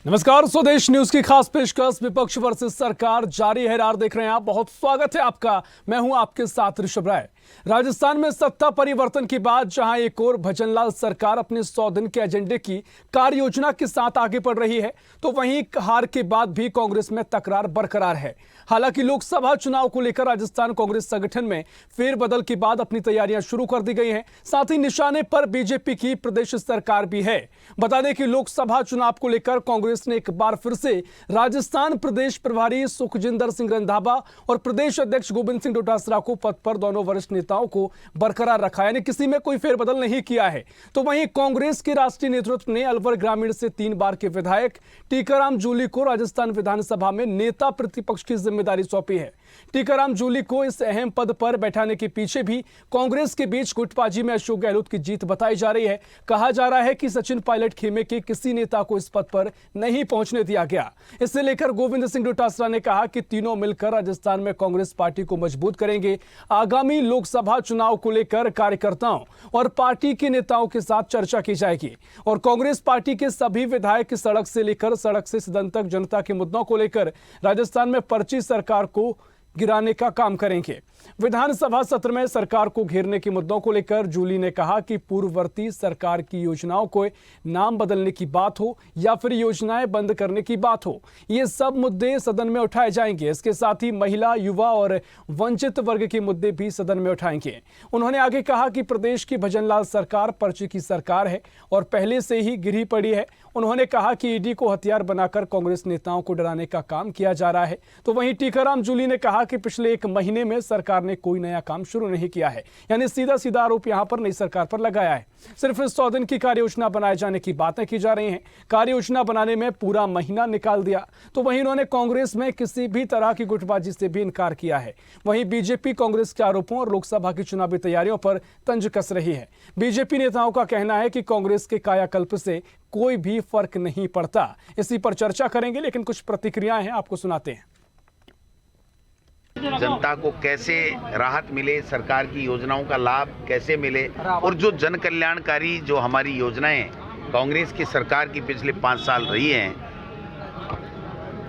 नमस्कार, स्वदेश न्यूज की खास पेशकश विपक्ष वर्सेस सरकार जारी है। रार देख रहे हैं आप। बहुत स्वागत है आपका। मैं हूं आपके साथ ऋषभ राय। राजस्थान में सत्ता परिवर्तन के बाद जहां एक और भजनलाल सरकार अपने 100 दिन के एजेंडे की कार्य योजना के साथ आगे बढ़ रही है, तो वहीं हार के बाद भी कांग्रेस में तकरार बरकरार है। हालांकि लोकसभा चुनाव को लेकर राजस्थान कांग्रेस संगठन में फेरबदल के बाद अपनी तैयारियां शुरू कर दी गई हैं। साथ ही निशाने पर बीजेपी की प्रदेश सरकार भी है। बता दें कि लोकसभा चुनाव को लेकर कांग्रेस ने एक बार फिर से राजस्थान प्रदेश प्रभारी सुखजिंदर सिंह रंधावा और प्रदेश अध्यक्ष गोविंद सिंह डोटासरा को पद पर दोनों वरिष्ठ नेताओं को बरकरार रखा, यानी किसी में कोई फेरबदल नहीं किया है। तो वहीं कांग्रेस के राष्ट्रीय नेतृत्व ने अलवर ग्रामीण से 3 बार के विधायक टीकाराम जूली को राजस्थान विधानसभा में नेता प्रतिपक्ष की जिम्मेदारी सौंपी है। टीकाराम जूली को इस अहम पद पर बैठाने के पीछे भी कांग्रेस के बीच गुटबाजी में अशोक गहलोत की जीत बताई जा रही है। कहा जा रहा है कि सचिन पायलट खेमे के किसी नेता को इस पद पर नहीं पहुंचने दिया गया। इसे लेकर गोविंद सिंह डोटासरा ने कहा कि तीनों मिलकर राजस्थान में कांग्रेस पार्टी को मजबूत करेंगे। आगामी लोकसभा चुनाव को लेकर कार्यकर्ताओं और पार्टी के नेताओं के साथ चर्चा की जाएगी और कांग्रेस पार्टी के सभी विधायक सड़क से लेकर सड़क से सदन तक जनता के मुद्दों को लेकर राजस्थान में पर्ची सरकार को गिराने का काम करेंगे। विधानसभा सत्र में सरकार को घेरने के मुद्दों को लेकर जूली ने कहा कि पूर्ववर्ती सरकार की योजनाओं को नाम बदलने की बात हो या फिर योजनाएं बंद करने की बात हो, ये सब मुद्दे सदन में उठाए जाएंगे। इसके साथ ही महिला, युवा और वंचित वर्ग के मुद्दे भी सदन में उठाएंगे। उन्होंने आगे कहा कि प्रदेश की भजनलाल सरकार पर्ची की सरकार है और पहले से ही गिरी पड़ी है। उन्होंने कहा कि ईडी को हथियार बनाकर कांग्रेस नेताओं को डराने का काम किया जा रहा है। तो वहीं टीकाराम जूली ने कहा कि पिछले 1 महीने में सरकार ने कोई नया काम शुरू नहीं किया है, यानी सीधा सीधा आरोप यहां पर नई सरकार पर लगाया है। सिर्फ 100 दिन की कार्य योजना बनाए जाने की बातें की जा रही हैं। कार्य योजना बनाने में पूरा महीना निकाल दिया। तो वहीं उन्होंने कांग्रेस में किसी भी तरह की गुटबाजी से भी इनकार किया है। वहीं बीजेपी कांग्रेस के आरोपों और लोकसभा की चुनावी तैयारियों पर तंज कस रही है। बीजेपी नेताओं का कहना है कि कांग्रेस के कायाकल्प से कोई भी फर्क नहीं पड़ता। इसी पर चर्चा करेंगे, लेकिन कुछ प्रतिक्रियाएं हैं, आपको सुनाते हैं। जनता को कैसे राहत मिले, सरकार की योजनाओं का लाभ कैसे मिले और जो जन कल्याणकारी जो हमारी योजनाएं कांग्रेस की सरकार की पिछले 5 साल रही हैं,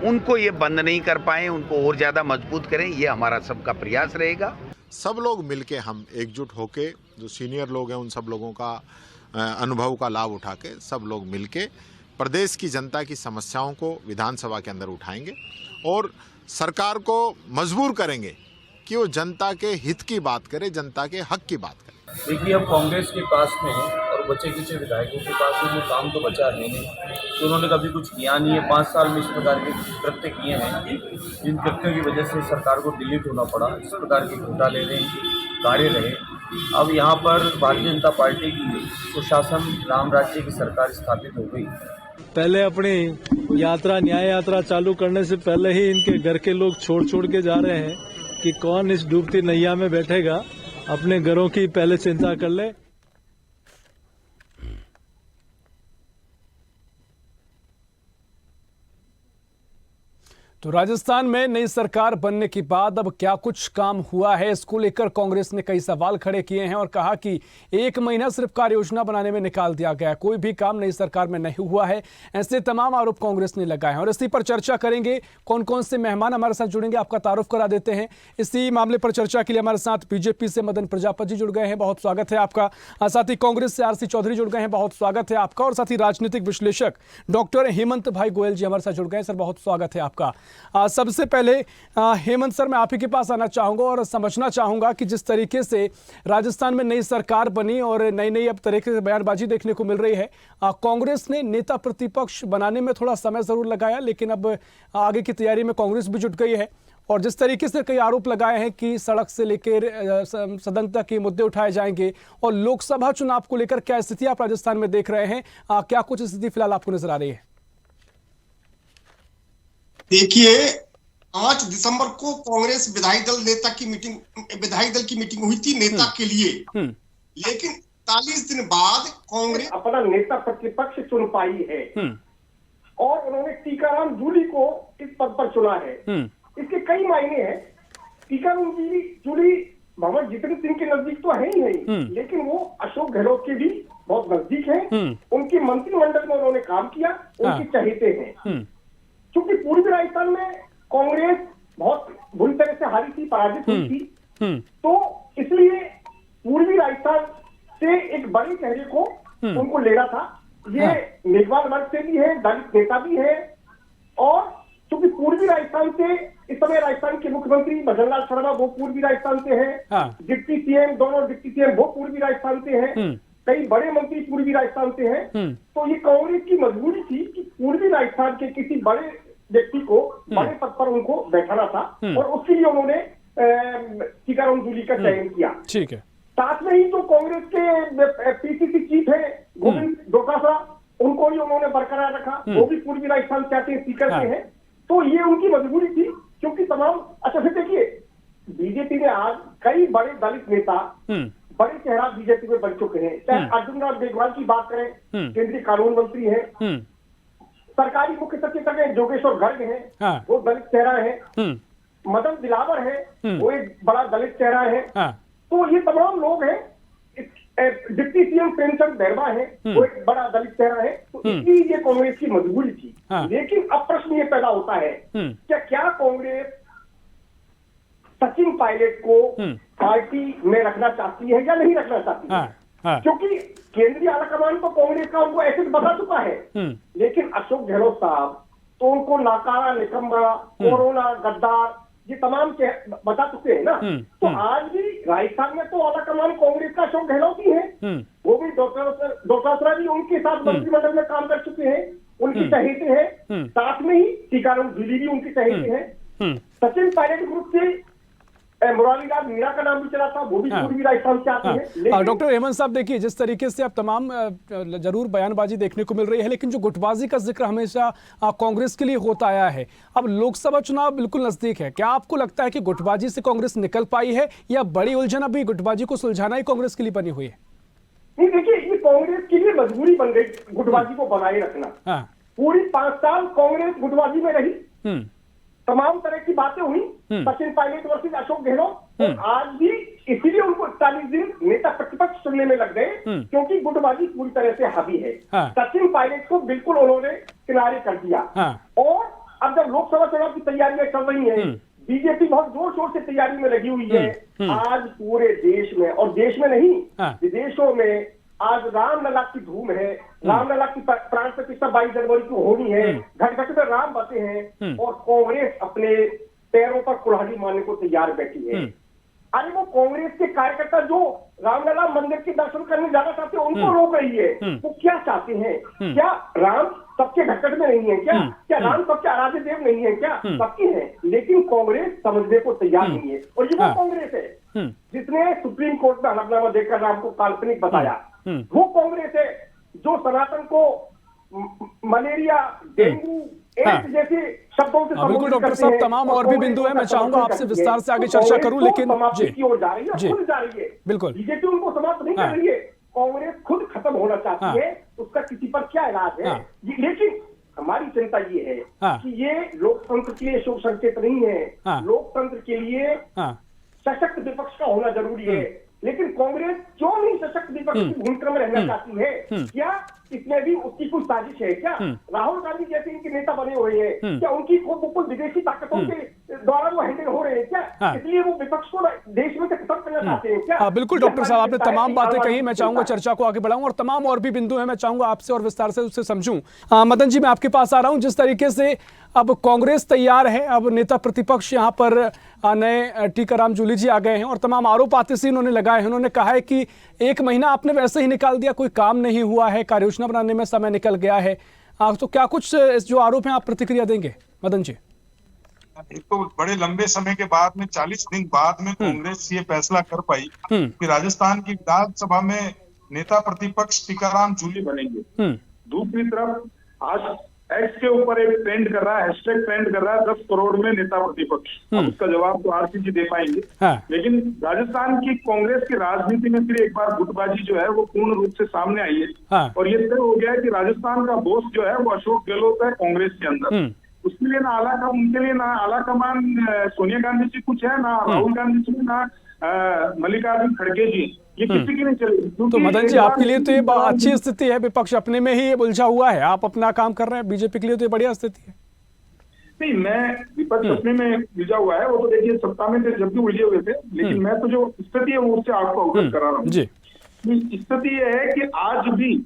उनको ये बंद नहीं कर पाए, उनको और ज्यादा मजबूत करें, ये हमारा सबका प्रयास रहेगा। सब लोग मिलके हम एकजुट होके, जो सीनियर लोग हैं उन सब लोगों का अनुभव का लाभ उठा के सब लोग मिलके प्रदेश की जनता की समस्याओं को विधानसभा के अंदर उठाएंगे और सरकार को मजबूर करेंगे कि वो जनता के हित की बात करे, जनता के हक की बात करे। देखिए, अब कांग्रेस के पास में है और बचे कुछ विधायकों के पास में वो काम तो बचा है नहीं, तो उन्होंने कभी कुछ किया नहीं है। 5 साल में इस प्रकार के कृत्य किए हैं जिन कृत्यों की वजह से सरकार को डिलीट होना पड़ा। इस प्रकार के घोटाले रहे, कार्य रहे। अब यहाँ पर भारतीय जनता पार्टी की सुशासन राम राज्य की सरकार स्थापित हो गई। पहले अपनी यात्रा, न्याय यात्रा चालू करने से पहले ही इनके घर के लोग छोड़ के जा रहे हैं कि कौन इस डूबती नैया में बैठेगा। अपने घरों की पहले चिंता कर ले। तो राजस्थान में नई सरकार बनने के बाद अब क्या कुछ काम हुआ है, इसको लेकर कांग्रेस ने कई सवाल खड़े किए हैं और कहा कि 1 महीना सिर्फ कार्य योजना बनाने में निकाल दिया गया, कोई भी काम नई सरकार में नहीं हुआ है। ऐसे तमाम आरोप कांग्रेस ने लगाए हैं और इसी पर चर्चा करेंगे। कौन कौन से मेहमान हमारे साथ जुड़ेंगे, आपका तारुफ करा देते हैं। इसी मामले पर चर्चा के लिए हमारे साथ बीजेपी से मदन प्रजापति जुड़ गए हैं, बहुत स्वागत है आपका। साथ ही कांग्रेस से आरसी चौधरी जुड़ गए हैं, बहुत स्वागत है आपका। और साथ ही राजनीतिक विश्लेषक डॉक्टर हेमंत भाई गोयल जी हमारे साथ जुड़ गए हैं, सर बहुत स्वागत है आपका। सबसे पहले हेमंत सर, मैं आप ही के पास आना चाहूंगा और समझना चाहूंगा कि जिस तरीके से राजस्थान में नई सरकार बनी और नई अब तरीके से बयानबाजी देखने को मिल रही है, कांग्रेस ने नेता प्रतिपक्ष बनाने में थोड़ा समय जरूर लगाया, लेकिन अब आगे की तैयारी में कांग्रेस भी जुट गई है। और जिस तरीके से कई आरोप लगाए हैं कि सड़क से लेकर सदन तक के मुद्दे उठाए जाएंगे और लोकसभा चुनाव को लेकर क्या स्थिति आप राजस्थान में देख रहे हैं, क्या कुछ स्थिति फिलहाल आपको नजर आ रही है? देखिए, 5 दिसंबर को कांग्रेस विधायक दल की मीटिंग हुई थी नेता के लिए, लेकिन 41 दिन बाद कांग्रेस अपना नेता प्रतिपक्ष चुन पाई है और उन्होंने टीकाराम जूली को इस पद पर चुना है। इसके कई मायने हैं। टीकाराम जूली भवन जितने सिंह के नजदीक तो है ही नहीं, लेकिन वो अशोक गहलोत के भी बहुत नजदीक हैं, उनकी मंत्रिमंडल में उन्होंने काम किया, उनके चहेते हैं। क्योंकि पूर्वी राजस्थान में कांग्रेस बहुत बुरी तरह से हारी थी, पराजित हुई थी, तो इसलिए पूर्वी राजस्थान से एक बड़े चेहरे को उनको लेना था। ये मेघवाल वर्ग से भी है, दलित नेता भी है, और क्योंकि पूर्वी राजस्थान से इस समय राजस्थान के मुख्यमंत्री भजनलाल शर्मा वो पूर्वी राजस्थान से हैं, डिप्टी सीएम, दोनों डिप्टी सीएम वो पूर्वी राजस्थान से हैं, कई बड़े मंत्री पूर्वी राजस्थान से हैं। तो ये कांग्रेस की मजबूरी थी कि पूर्वी राजस्थान के किसी बड़े व्यक्ति को बड़े पद पर उनको बैठाना था, और उसके लिए उन्होंने टीकाराम जूली का चयन किया। ठीक है। साथ में ही जो कांग्रेस के पीसीसी चीफ है गोविंद डोटासरा, उनको ही उन्होंने बरकरार रखा, वो भी पूर्वी राजस्थान से आते हैं, स्पीकर के हैं। तो ये उनकी मजबूरी थी, क्योंकि तमाम अच्छा फिर देखिए बीजेपी में आज कई बड़े दलित नेता बड़े चेहरा बीजेपी में बन चुके हैं। चाहे अर्जुन राम मेघवाल की बात करें, केंद्रीय कानून मंत्री हैं, सरकारी मुख्य सचेतक है जोगेश्वर गर्ग हैं, वो दलित चेहरा है, मदन दिलावर है, वो एक बड़ा दलित चेहरा है। तो ये तमाम लोग हैं, डिप्टी सीएम प्रेमचंद बैरवा है, वो एक बड़ा दलित चेहरा है। तो इसलिए ये कांग्रेस की मजबूरी थी। लेकिन अब प्रश्न ये पैदा होता है क्या कांग्रेस सचिन पायलट को पार्टी में रखना चाहती है या नहीं रखना चाहती है? क्योंकि केंद्रीय आलाकमान तो कांग्रेस का उनको एसेट बता चुका है, लेकिन अशोक गहलोत साहब तो उनको नाकारा, निकम्मा, कोरोना, गद्दार ये तमाम बता चुके हैं ना। तो आज भी राजस्थान में तो आलाकमान कांग्रेस का अशोक गहलोत ही है, वो भी डोटासरा भी उनके साथ मंत्रिमंडल में काम कर चुके हैं, उनकी चहेते हैं। साथ में ही टीकाराम जूली भी उनकी चहेते हैं। सचिन पायलट ग्रुप से मुरारीलाल मीणा का नाम भी चला था, वो भी पूर्वी राजस्थान से आते हैं। डॉक्टर हेमंत साहब देखिए, जिस तरीके से अब तमाम जरूर बयानबाजी देखने को मिल रही है, लेकिन जो गुटबाजी का जिक्र हमेशा कांग्रेस के लिए होता आया है, अब लोकसभा चुनाव बिल्कुल नजदीक है, क्या आपको लगता है कि गुटबाजी से कांग्रेस निकल पाई है, या बड़ी उलझन अभी गुटबाजी को सुलझाना ही कांग्रेस के लिए बनी हुई है? नहीं देखिए, ये कांग्रेस के लिए मजबूरी बन गई गुटबाजी को बनाए रखना। पूरी 5 साल कांग्रेस गुटबाजी में रही, तमाम तरह की बातें हुई, सचिन पायलट वर्सेस अशोक गहलोत, और आज भी इसीलिए उनको 40 दिन नेता प्रतिपक्ष चुनने में लग गए, क्योंकि गुटबाजी पूरी तरह से हावी है। सचिन पायलट को बिल्कुल उन्होंने किनारे कर दिया। और अब जब लोकसभा चुनाव की तैयारियां चल रही हैं, बीजेपी बहुत जोर शोर से तैयारी में लगी हुई है। आज पूरे देश में, और देश में नहीं विदेशों में, आज रामलला की धूम है। रामलला की प्राण प्रतिष्ठा 22 जनवरी को होनी है, घर घर में राम बसे हैं, और कांग्रेस अपने पैरों पर कुल्हाड़ी मारने को तैयार बैठी है। अरे वो कांग्रेस के कार्यकर्ता जो रामलला मंदिर के दर्शन करने जाना चाहते हैं, उनको रोक रही है। वो क्या चाहते हैं? क्या राम सबके घटघट में नहीं है क्या राम सबके आराध्य देव नहीं है क्या? सबके हैं, लेकिन कांग्रेस समझने को तैयार नहीं है। और ये वो कांग्रेस है जिसने सुप्रीम कोर्ट में हलफनामा देकर राम को काल्पनिक बताया। वो कांग्रेस है जो सनातन को मलेरिया, डेंगू, एड्स जैसे शब्दों से बिल्कुल डॉक्टर साहब, तमाम और भी बिंदु है, मैं चाहूंगा आपसे विस्तार से आगे चर्चा करूं, लेकिन जी बिल्कुल बीजेपी उनको समाप्त नहीं कर रही है, कांग्रेस खुद खत्म होना चाहती है। उसका किसी पर क्या इलाज है? लेकिन हमारी चिंता ये है कि ये लोकतंत्र के लिए शुभ संकेत नहीं है। लोकतंत्र के लिए सशक्त विपक्ष का होना जरूरी है, लेकिन कांग्रेस क्यों नहीं सशक्त विपक्ष की भूमिका में रहना चाहती है? क्या इसमें भी उसकी कुछ साजिश है क्या? राहुल गांधी जैसे इनके नेता बने हुए हैं, क्या उनकी बिल्कुल विदेशी ताकतों के द्वारा वो हैंडल हो रहे हैं क्या? इसलिए वो विपक्ष को देश में से खत्म करना चाहते हैं क्या? बिल्कुल डॉक्टर साहब, आपने तमाम बातें कही, मैं चाहूंगा चर्चा को आगे बढ़ाऊं, और तमाम और भी बिंदु हैं, मैं चाहूंगा आपसे और विस्तार से उससे समझूं। मदन जी, मैं आपके पास आ रहा हूं। जिस तरीके से अब कांग्रेस तैयार है, अब नेता प्रतिपक्ष यहाँ पर नए टीकाराम जूली जी आ गए हैं, और तमाम आरोप आतिशी उन्होंने लगाए हैं। उन्होंने कहा है कि 1 महीना आपने वैसे ही निकाल दिया, कोई काम नहीं हुआ है, कार्ययोजना बनाने में समय निकल गया है। तो क्या कुछ जो आरोप हैं आप प्रतिक्रिया देंगे मदन जी? एक तो बड़े लंबे समय के बाद में 40 दिन बाद में कांग्रेस ये फैसला कर पाई कि राजस्थान की विधानसभा में नेता प्रतिपक्ष टीकाराम जूली बनेंगे। दूसरी तरफ आज एक्स के ऊपर एक ट्रेंड कर रहा है, हैशटैग ट्रेंड कर रहा है 10 करोड़ में नेता प्रतिपक्ष। उसका जवाब तो आरसी जी दे पाएंगे। लेकिन राजस्थान की कांग्रेस की राजनीति में फिर एक बार गुटबाजी जो है वो पूर्ण रूप से सामने आई है। और ये तय हो गया है कि राजस्थान का बॉस जो है वो अशोक गहलोत है कांग्रेस के अंदर। उसमें उनके लिए ना आला कमान सोनिया गांधी जी कुछ है, ना राहुल गांधी जी, ना मल्लिकार्जुन खड़गे जी, ये किसी की नहीं चलेगी। तो मदन जी, आपके लिए तो ये अच्छी स्थिति है, विपक्ष अपने में ही उलझा हुआ है, आप अपना काम कर रहे हैं, बीजेपी के लिए तो ये बढ़िया स्थिति है। नहीं, मैं विपक्ष अपने में उलझा हुआ है, वो तो देखिए सत्ता में थे जब भी उलझे हुए थे, लेकिन मैं तो जो स्थिति है वो उससे आपको अवगत करा रहा हूँ जी। स्थिति ये है कि आज भी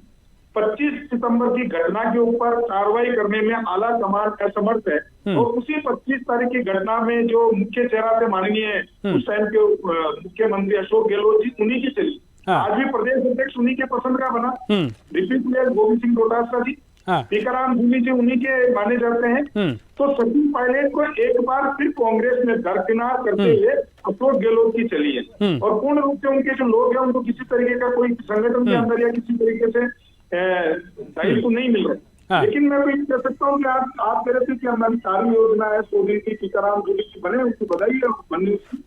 25 सितंबर की घटना के ऊपर कार्रवाई करने में आला कमान असमर्थ है, और उसी 25 तारीख की घटना में जो मुख्य चेहरा थे माननीय उस टाइम के मुख्यमंत्री अशोक गहलोत जी, उन्हीं की चली। आज भी प्रदेश अध्यक्ष उन्हीं के पसंद का बना, रिपीट गोविंद सिंह डोटासरा जी, टीकाराम जूली जी उन्हीं के माने जाते हैं। तो सचिन पायलट को एक बार फिर कांग्रेस में दरकिनार करते हुए अशोक गहलोत की चली है, और पूर्ण रूप से उनके जो लोग हैं उनको किसी तरीके का कोई संगठन के अंदर या किसी तरीके से दायित्व नहीं मिल रहा। लेकिन मैं तो ये कह सकता हूँ कि आप कह रहे थे कि हमारी सारी योजना है 100 दिन की, टीकाराम जूली की बने, उनको बधाई है बनने की,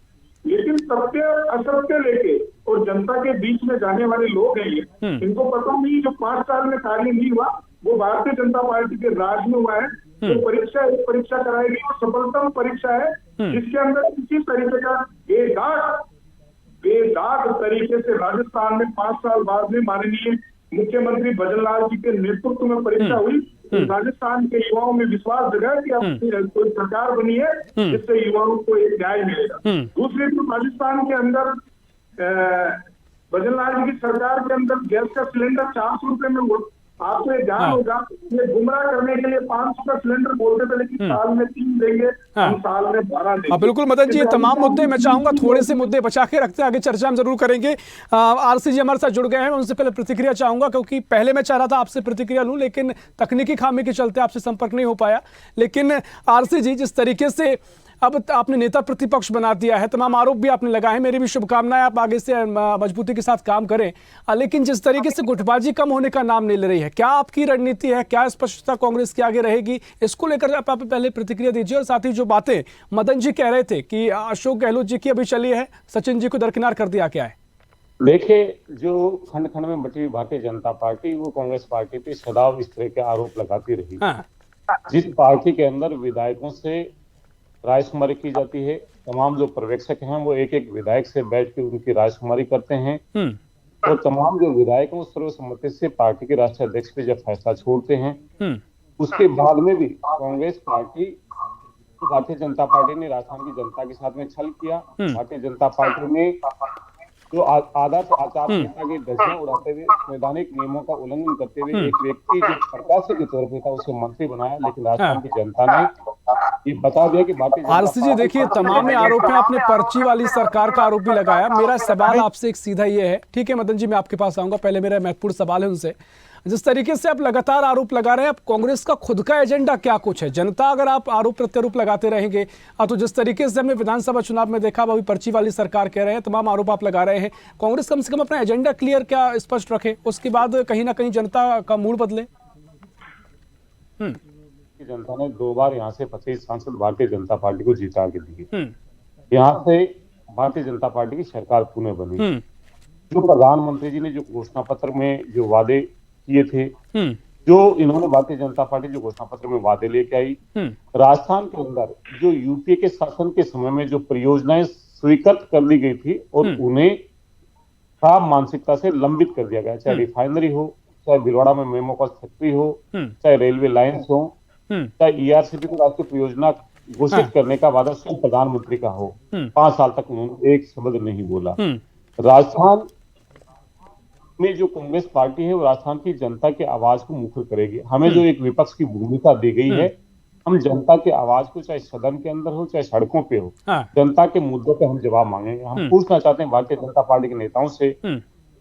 लेकिन सत्य असत्य लेके और जनता के बीच में जाने वाले लोग हैं ये, इनको पता नहीं जो 5 साल में कार्य नहीं हुआ वो भारतीय जनता पार्टी के राज में हुआ है। जो परीक्षा कराएगी वो सफलतम परीक्षा है, जिसके अंदर किसी तरीके का बेदाग तरीके से राजस्थान में 5 साल बाद में माननीय मुख्यमंत्री भजनलाल जी के नेतृत्व में परीक्षा हुई। राजस्थान के युवाओं में विश्वास जगा कि अब कोई सरकार बनी है जिससे युवाओं को एक न्याय मिलेगा। दूसरी तरफ राजस्थान के अंदर भजनलाल जी की सरकार के अंदर गैस का सिलेंडर 400 रुपए में हुआ। आपको ये ध्यान होगा, ये गुमराह करने के लिए 500 का सिलेंडर बोलते थे, लेकिन साल में 3 देंगे, हम साल में 12 देंगे। बिल्कुल मदन जी, ये तमाम मुद्दे मैं चाहूंगा थोड़े से मुद्दे बचा के रखते हैं, आगे चर्चा हम जरूर करेंगे। आरसी जी हमारे साथ जुड़ गए हैं, उनसे पहले प्रतिक्रिया चाहूंगा, क्योंकि पहले मैं चाह रहा था आपसे प्रतिक्रिया लूं, लेकिन तकनीकी खामी के चलते आपसे संपर्क नहीं हो पाया। लेकिन आरसी जी, जिस तरीके से अब आपने नेता प्रतिपक्ष बना दिया है, तमाम आरोप भी आपने लगाए हैं, मेरी भी शुभकामनाएं, आप आगे से मजबूती के साथ काम करें। लेकिन जिस तरीके से गुटबाजी कम होने का नाम नहीं ले रही है, क्या आपकी रणनीति है, क्या स्पष्टता कांग्रेस की आगे रहेगी, इसको लेकर आप पहले प्रतिक्रिया दीजिए। और साथ ही जो बातें मदन जी कह रहे थे कि अशोक गहलोत जी की अभी चली है, सचिन जी को दरकिनार कर दिया, क्या है? देखिए, जो खंड खंड में बटी हुई भारतीय जनता पार्टी वो कांग्रेस पार्टी पे सदैव इस तरह के आरोप लगाती रही। जिस पार्टी के अंदर विधायकों से रायशुमारी की जाती है, तमाम जो पर्यवेक्षक हैं वो एक एक विधायक से बैठ के उनकी रायशुमारी करते हैं, और तमाम जो विधायक हैं सर्वसम्मति से पार्टी के राष्ट्रीय अध्यक्ष पे जब फैसला छोड़ते हैं, उसके बाद में भी कांग्रेस पार्टी, भारतीय जनता पार्टी ने राजस्थान की जनता के साथ में छल किया। भारतीय जनता पार्टी ने जो आदर्श आचार संहिता की धज्जियां उड़ाते हुए संवैधानिक नियमों का उल्लंघन करते हुए एक व्यक्ति जो प्रत्याशी के तौर पर था उसे मंत्री बनाया, लेकिन राजस्थान की जनता ने ये बता दिया कि भारतीय आरसी जी, देखिए तमाम आरोप हैं, आपने पर्ची वाली सरकार का आरोप भी लगाया। मेरा सवाल आपसे एक सीधा ये है, ठीक है मदन जी, मैं आपके पास आऊंगा, पहले मेरा महत्वपूर्ण सवाल है उनसे। जिस तरीके से आप लगातार आरोप लगा रहे हैं, अब कांग्रेस का खुद का एजेंडा क्या कुछ है? जनता अगर आप आरोप प्रत्यारोप लगाते रहेंगे, तो जिस तरीके से हमने विधानसभा चुनाव में देखा, अभी पर्ची वाली सरकार कह रहे हैं, तमाम आरोप आप लगा रहे हैं, कांग्रेस कम से कम अपना एजेंडा क्लियर क्या स्पष्ट रखे, उसके बाद कहीं ना कहीं जनता का मूड बदले। जनता ने 2 बार यहाँ से 25 सांसद भारतीय जनता पार्टी को जीता के दिए। यहाँ से भारतीय जनता पार्टी की सरकार पुनः बनी। जो प्रधानमंत्री जी ने जो घोषणा पत्र में जो वादे किए थे, जो इन्होंने भारतीय जनता पार्टी जो घोषणा पत्र में वादे लेके आई, राजस्थान के अंदर जो यूपीए के शासन के समय में जो परियोजनाएं स्वीकृत कर ली गई थी और उन्हें खराब मानसिकता से लंबित कर दिया गया, चाहे रिफाइनरी हो, चाहे भीलवाड़ा में मेमोकॉस फैक्ट्री हो, चाहे रेलवे लाइन्स हो, चाहे ईआरसीपी को राष्ट्रीय परियोजना घोषित करने का वादा स्वयं प्रधानमंत्री का हो, 5 साल तक उन्होंने एक शब्द नहीं बोला। राजस्थान में जो कांग्रेस पार्टी है वो राजस्थान की जनता की आवाज को मुखर करेगी। हमें जो एक विपक्ष की भूमिका दी गई है, हम जनता की आवाज को चाहे सदन के अंदर हो चाहे सड़कों पे हो, जनता के मुद्दों पे हम जवाब मांगेंगे। हम पूछना चाहते हैं भारतीय जनता पार्टी के नेताओं से,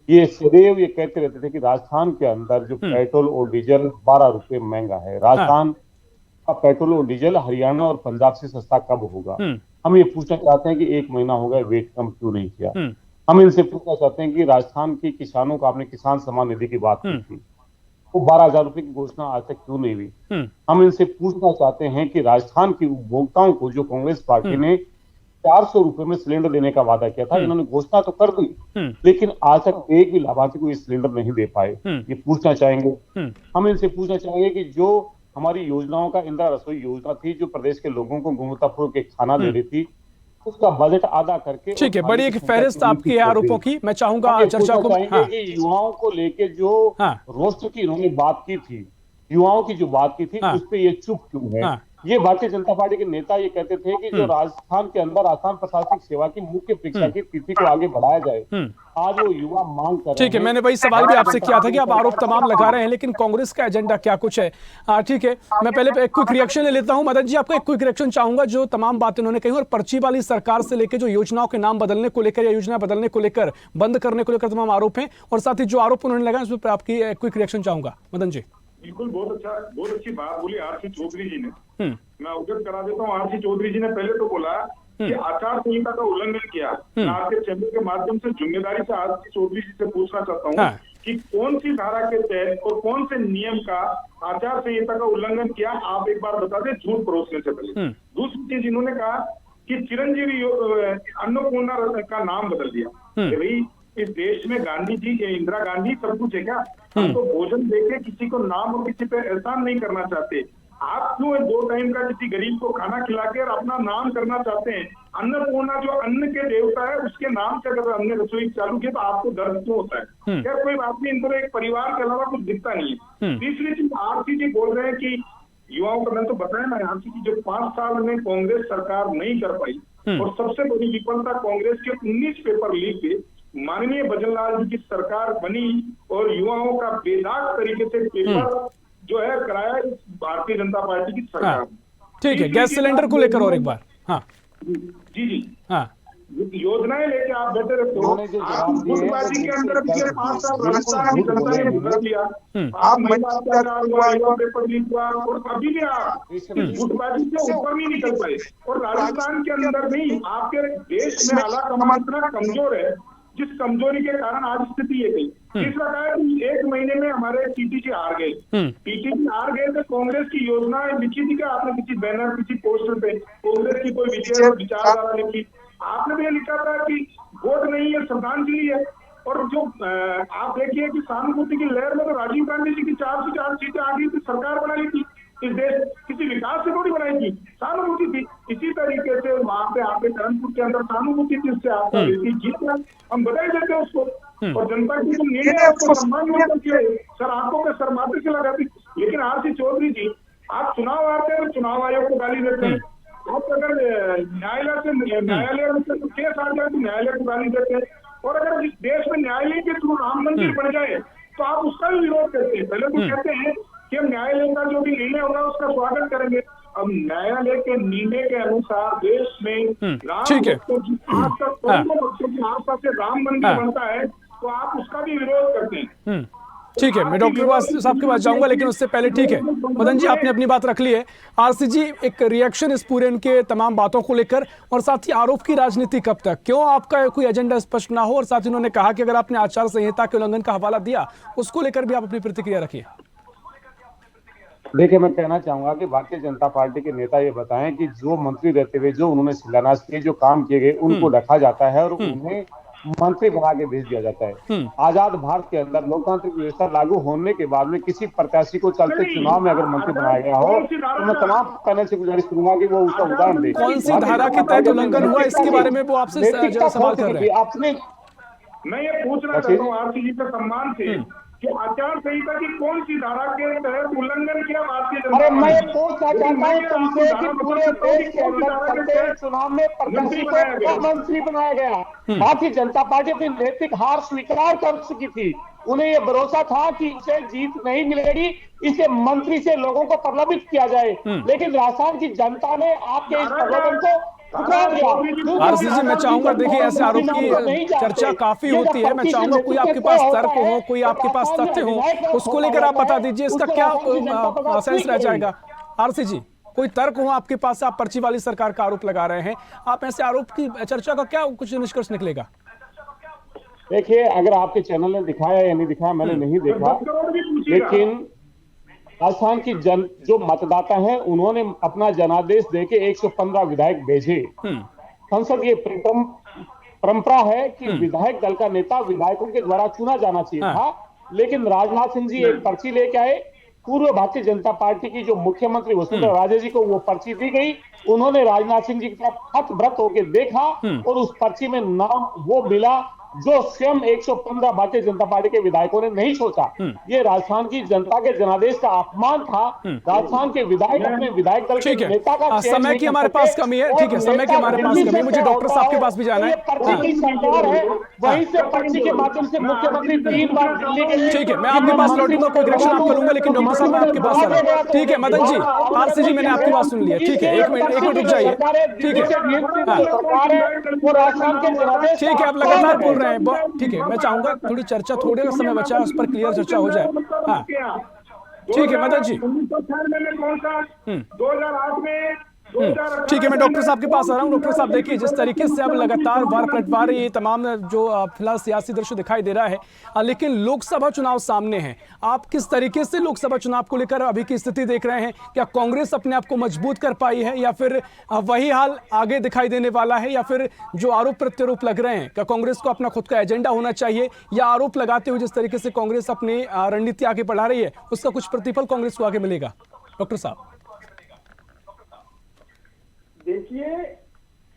ये सदैव ये कहते रहते थे कि राजस्थान के अंदर जो पेट्रोल और डीजल 12 रुपए महंगा है, राजस्थान का पेट्रोल और डीजल हरियाणा और पंजाब से सस्ता कब होगा? हम ये पूछना चाहते हैं कि 1 महीना हो गया, वेट कम क्यों नहीं किया? हम इनसे पूछना चाहते हैं कि राजस्थान के किसानों का, आपने किसान सम्मान निधि की बात की थी, वो 12,000 रुपए की घोषणा आज तक क्यों नहीं हुई? हम इनसे पूछना चाहते हैं कि राजस्थान के उपभोक्ताओं को जो कांग्रेस पार्टी ने 400 रुपए में सिलेंडर देने का वादा किया था, इन्होंने घोषणा तो कर दी, लेकिन आज तक एक भी लाभार्थी को ये सिलेंडर नहीं दे पाए। ये पूछना चाहेंगे। हम इनसे पूछना चाहेंगे कि जो हमारी योजनाओं का इंदिरा रसोई योजना थी जो प्रदेश के लोगों को गुणवत्तापूर्ण के खाना दे रही थी, उसका बजट आधा करके। ठीक है, बड़ी एक फहरिस्त आपकी है आरोपों की, मैं चाहूंगा चर्चा को कि युवाओं को लेके जो रोस्टर की इन्होंने बात की थी, युवाओं की जो बात की थी, उस पर ये चुप क्यों है? ये भारतीय जनता पार्टी के नेता ये कहते थे कि जो राजस्थान के अंदर आसान प्रशासनिक सेवा की मुख्य परीक्षा की तिथि को आगे बढ़ाया जाए, आज वो युवा मांग कर रहे हैं। ठीक है, मैंने वही सवाल भी आपसे किया था कि आप आरोप तमाम लगा रहे हैं, लेकिन कांग्रेस का एजेंडा क्या कुछ है? ठीक है, मैं पहले एक क्विक रिएक्शन ले लेता हूं। मदन जी, आपका एक क्विक रिएक्शन चाहूंगा जो तमाम बातें उन्होंने कही, और पर्ची वाली सरकार से लेकर जो योजनाओं के नाम बदलने को लेकर या योजना बदलने को लेकर, बंद करने को लेकर तमाम आरोप हैं, और साथ ही जो आरोप उन्होंने लगाए उस पर आपकी क्विक रिएक्शन चाहूंगा। मदन जी। बिल्कुल, बहुत अच्छी बात बोली आरसी चौधरी जी ने। मैं अवगत करा देता हूँ। आरसी चौधरी जी ने पहले तो बोला कि आचार संहिता का उल्लंघन किया। मैं आपके चैनल के माध्यम से जिम्मेदारी से आरसी चौधरी जी से पूछना चाहता हूँ कि कौन सी धारा के तहत और कौन से नियम का आचार संहिता का उल्लंघन किया, आप एक बार बता दें झूठ परोसने से पहले। दूसरी चीज इन्होंने कहा कि चिरंजीवी अन्नपूर्णा का नाम बदल दिया। भाई, इस देश में गांधी जी, इंदिरा गांधी सब कुछ है क्या? हम तो भोजन देके किसी को नाम और किसी पे एहसान नहीं करना चाहते। आप क्यों 2 टाइम का किसी गरीब को खाना खिला के और अपना नाम करना चाहते हैं? अन्नपूर्णा जो अन्न के देवता है, उसके नाम से अगर हमने रसोई चालू की तो आपको दर्द क्यों होता है? क्या कोई बात नहीं, इन एक परिवार के अलावा कुछ दिखता नहीं है। तीसरी चीज, आरसी जी बोल रहे हैं कि युवाओं का, मैंने तो बताया ना आरसी जी, जो 5 साल में कांग्रेस सरकार नहीं कर पाई, और सबसे बड़ी विफलता कांग्रेस के 19 पेपर लीक के माननीय भजनलाल जी की सरकार बनी, और युवाओं का बेदाग तरीके से पेपर जो है कराया इस भारतीय जनता पार्टी की सरकार। ठीक है, गैस सिलेंडर को लेकर और एक बार। जी योजनाएं लेके आप बैठे रहते हो। गुटबाजी के अंदर पिछले 5 साल राजस्थान की जनता ने भुगत लिया। आप महिला अत्याचार हुआ, युवा पेपर लीक हुआ, और अभी भी आप गुटबाजी से ऊपर नहीं निकल पाए। और राजस्थान के अंदर नहीं, आपके देश में आला कमान इतना कमजोर है, जिस कमजोरी के कारण आज स्थिति ये गई। तीसरा कहा कि 1 महीने में हमारे टीटीसी हार गए। टीटीसी हार गए तो कांग्रेस की योजनाएं लिखी थी क्या आपने किसी बैनर, किसी पोस्टर पे? कांग्रेस की कोई विचारधारा लिखी? आपने भी लिखा था कि वोट नहीं है, श्रद्धांजलि है। और जो आप देखिए कि सहानुभूति की लहर में तो राजीव गांधी जी की 4 से 4 सीटें आ गई थी, सरकार बना ली थी। इस देश किसी विकास से थोड़ी बनाई थी, सहानुभूति थी। इसी तरीके से वहां पे आपके कानपुर के अंदर सहानुभूति थी, उससे आपका जीत हम बधाई देते हैं उसको। और जनता की जो निर्णय है उसको सम्मान किया सर, आंखों के सर माथे से लगाती। लेकिन आरसी चौधरी जी, आप चुनाव आते हैं तो चुनाव आयोग को गाली देते हैं। आप अगर न्यायालय में केस आ जाए तो न्यायालय को गाली देते हैं। और अगर इस देश में न्यायालय के थ्रू राम मंदिर बन जाए तो आप उसका भी विरोध करते हैं। पहले तो कहते हैं कि हम न्यायालय का जो भी निर्णय होगा उसका स्वागत करेंगे। अब न्यायालय के निर्णय के अनुसार देश में राम भक्तों की आस्था से राम मंदिर बनता है, तो आप उसका भी विरोध करते हैं। ठीक है, मैं डॉक्टर साहब के पास जाऊंगा, लेकिन उससे पहले ठीक है मदन जी, आपने अपनी बात रख ली है। आरसी जी, एक रिएक्शन इस पूरे इनके तमाम बातों को लेकर, और साथ ही आरोप की राजनीति कब तक? क्यों आपका कोई एजेंडा स्पष्ट ना हो? और साथ ही उन्होंने कहा कि अगर आपने आचार संहिता के उल्लंघन का हवाला दिया, उसको लेकर भी आप अपनी प्रतिक्रिया रखिए। देखिए, मैं कहना चाहूंगा कि भारतीय जनता पार्टी के नेता ये बताएं कि जो मंत्री रहते हुए जो उन्होंने शिलान्यास किए, जो काम किए गए, उनको रखा जाता है और उन्हें मंत्री बना के भेज दिया जाता है। आजाद भारत के अंदर लोकतांत्रिक व्यवस्था लागू होने के बाद में किसी प्रत्याशी को चलते चुनाव में अगर मंत्री बनाया गया हो तो मैं तमाम पैनल से गुजारिश करूंगा कि वो उसका उदाहरण दे। कौन सी धारा के तहत उल्लंघन हुआ, इसके बारे में वो आपसे सवाल कर रहे हैं। आपने, मैं ये पूछना चाहता हूँ आरसी जी के सम्मान से कि आचार संहिता की कौन सी धारा के तहत उल्लंघन किया भारतीय जनता पार्टी? मैं पूछना चाहता हूँ तुमसे कि पूरे देश के अंदर प्रत्येक चुनाव में प्रत्याशी को मंत्री बनाया गया। भारतीय जनता पार्टी अपनी नैतिक हार स्वीकार कर चुकी थी। उन्हें यह भरोसा था कि इसे जीत नहीं मिलेगी, इसे मंत्री से लोगों को प्रलोभित किया जाए, लेकिन राजस्थान की जनता ने आपके इस प्रलोभन को आरसी जी, मैं चाहूंगा, देखिए ऐसे आरोप की चर्चा काफी होती है, मैं चाहूंगा कोई आपके पास तर्क हो, कोई आपके पास तथ्य हो, उसको लेकर आप बता दीजिए, इसका क्या सेंस रह जाएगा। आरसी जी, कोई तर्क हो आपके पास, आप पर्ची वाली सरकार का आरोप लगा रहे हैं, आप ऐसे आरोप की चर्चा का क्या कुछ निष्कर्ष निकलेगा? देखिए, अगर आपके चैनल ने दिखाया या नहीं दिखाया, मैंने नहीं देखा, लेकिन राजस्थान की जो मतदाता हैं उन्होंने अपना जनादेश देके 115 विधायक भेजे। संसद ये परंपरा है कि विधायक दल का नेता विधायकों के द्वारा चुना जाना चाहिए था, लेकिन राजनाथ सिंह जी एक पर्ची लेके आए पूर्व भारतीय जनता पार्टी की जो मुख्यमंत्री वसुंधरा राजे जी को वो पर्ची दी गई। उन्होंने राजनाथ सिंह जी की तरफ हतप्रत होकर देखा और उस पर्ची में नाम वो मिला जो स्वयं 115 भारतीय जनता पार्टी के विधायकों ने नहीं सोचा। ये राजस्थान की जनता के जनादेश का अपमान था। राजस्थान के विधायक अपने विधायक दल के नेता का समय की हमारे पास कमी है। ठीक है, समय की हमारे पास कमी है। मुझे डॉक्टर साहब के पास भी जाना है। पर्ची की सरकार है, वहीं से पर्ची के माध्यम से मुख्यमंत्री 3 बार दिल्ली के। ठीक है, मैं आपके पास लौटूंगा, कोई डायरेक्शन आप करूंगा, लेकिन डॉक्टर साहब मैं आपके पास आ रहा हूं। ठीक है मदन जी, आरसी जी, मैंने आपकी बात सुन लिया। ठीक है, एक मिनट रुक जाइए। ठीक है, ठीक है, आप लगातार बोल रहे हैं। ठीक है, मैं चाहूंगा थोड़ी चर्चा, थोड़े समय बचा है, उस पर क्लियर चर्चा हो जाए। हाँ ठीक है मदन जी। 2008 में ठीक है, मैं डॉक्टर साहब के पास आ रहा हूँ। डॉक्टर साहब देखिए, जिस तरीके से अब लगातार वार पलटवार ये तमाम जो फिलहाल सियासी दृश्य दिखाई दे रहा है, लेकिन लोकसभा चुनाव सामने है। आप किस तरीके से लोकसभा चुनाव को लेकर अभी की स्थिति देख रहे हैं? क्या कांग्रेस अपने आप को मजबूत कर पाई है, या फिर वही हाल आगे दिखाई देने वाला है, या फिर जो आरोप प्रत्यारोप लग रहे हैं, क्या कांग्रेस को अपना खुद का एजेंडा होना चाहिए, या आरोप लगाते हुए जिस तरीके से कांग्रेस अपनी रणनीति आगे बढ़ा रही है उसका कुछ प्रतिफल कांग्रेस को आगे मिलेगा? डॉक्टर साहब देखिए,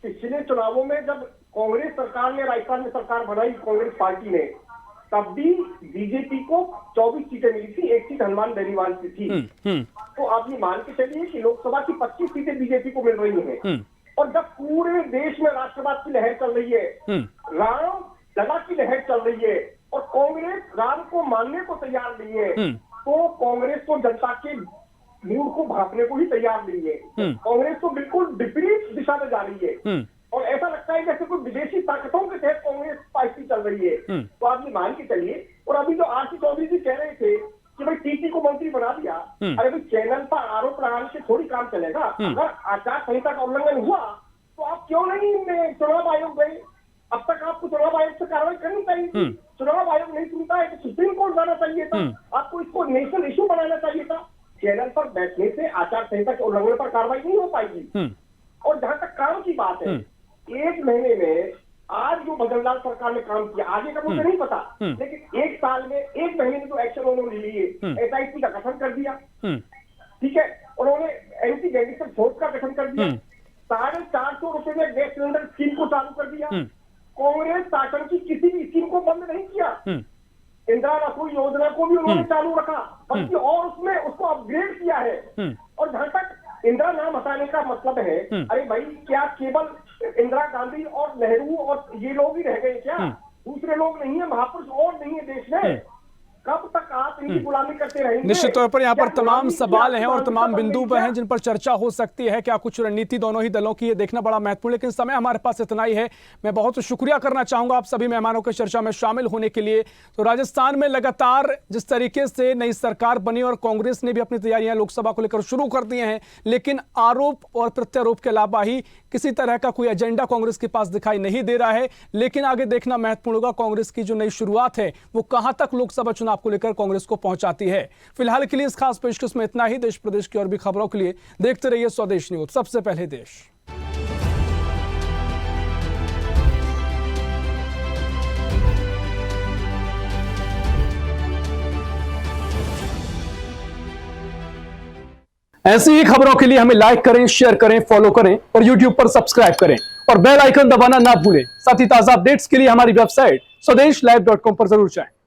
पिछले चुनावों में जब कांग्रेस सरकार ने राजस्थान में सरकार बनाई, कांग्रेस पार्टी ने, तब भी बीजेपी को 24 सीटें मिली थी, 1 सीट हनुमान बेनीवाल की थी। तो आप ये मान के चलिए कि लोकसभा की 25 सीटें बीजेपी को मिल रही हैं। और जब पूरे देश में राष्ट्रवाद की लहर चल रही है, राम लला की लहर चल रही है, और कांग्रेस राम को मानने को तैयार नहीं है, तो कांग्रेस को जनता के मूड को भापने को ही तैयार नहीं है। कांग्रेस तो बिल्कुल विपरीत दिशा में जा रही है, और ऐसा लगता है जैसे कोई विदेशी ताकतों के तहत कांग्रेस पार्टी चल रही है। तो आप ये मान के चलिए। और अभी जो आरसी चौधरी जी कह रहे थे कि भाई टीटी को मंत्री बना दिया, अरे भाई चैनल पर आरोप लगाने से थोड़ी काम चलेगा। अगर आचार संहिता का उल्लंघन हुआ तो आप क्यों नहीं चुनाव आयोग गए? अब तक आपको चुनाव आयोग से कार्रवाई करनी चाहिए। चुनाव आयोग नहीं सुनता है तो सुप्रीम कोर्ट जाना चाहिए था। आपको इसको नेशनल इशू बनाना चाहिए था। चैनल पर बैठने से आचार संहिता के उल्लंघन पर कार्रवाई नहीं हो पाएगी। और जहां तक काम की बात है, 1 महीने में आज जो भजनलाल सरकार ने काम किया, आगे का मुझे नहीं पता, लेकिन 1 साल में 1 महीने में जो एक्शन उन्होंने लिए, SIT का गठन कर दिया, ठीक है, उन्होंने एंटी गैंगस्टर फोर्स का गठन कर दिया, 450 रुपए में गैस सिलेंडर स्कीम को चालू कर दिया। कांग्रेस शासन की किसी भी स्कीम को बंद नहीं किया। इंदिरा रसोई योजना को भी उन्होंने चालू रखा, बल्कि और उसमें उसको अपग्रेड किया है। और जहां तक इंदिरा नाम हटाने का मतलब है, अरे भाई क्या केवल इंदिरा गांधी और नेहरू और ये लोग ही रह गए क्या? दूसरे लोग नहीं है, महापुरुष और नहीं है देश में? कब तक आप इनकी गुलामी करते रहेंगे? निश्चित तौर पर यहाँ पर तमाम सवाल हैं और तमाम बिंदु पर हैं जिन पर चर्चा हो सकती है। क्या कुछ रणनीति दोनों ही दलों की, ये देखना बड़ा महत्वपूर्ण, लेकिन समय हमारे पास इतना ही है। मैं बहुत शुक्रिया करना चाहूंगा आप सभी मेहमानों के चर्चा में शामिल होने के लिए। तो राजस्थान में लगातार जिस तरीके से नई सरकार बनी और कांग्रेस ने भी अपनी तैयारियां लोकसभा को लेकर शुरू कर दी हैं, लेकिन आरोप और प्रत्यारोप के अलावा ही किसी तरह का कोई एजेंडा कांग्रेस के पास दिखाई नहीं दे रहा है। लेकिन आगे देखना महत्वपूर्ण होगा कांग्रेस की जो नई शुरुआत है वो कहां तक लोकसभा चुनाव को लेकर कांग्रेस को पहुंचाती है। फिलहाल के लिए इस खास पेशकश में इतना ही। देश प्रदेश की और भी खबरों के लिए देखते रहिए स्वदेश न्यूज, सबसे पहले देश। ऐसी ही खबरों के लिए हमें लाइक करें, शेयर करें, फॉलो करें और YouTube पर सब्सक्राइब करें और बेल आइकन दबाना ना भूलें। साथ ही ताजा अपडेट्स के लिए हमारी वेबसाइट स्वदेशलाइव.com पर जरूर जाएं।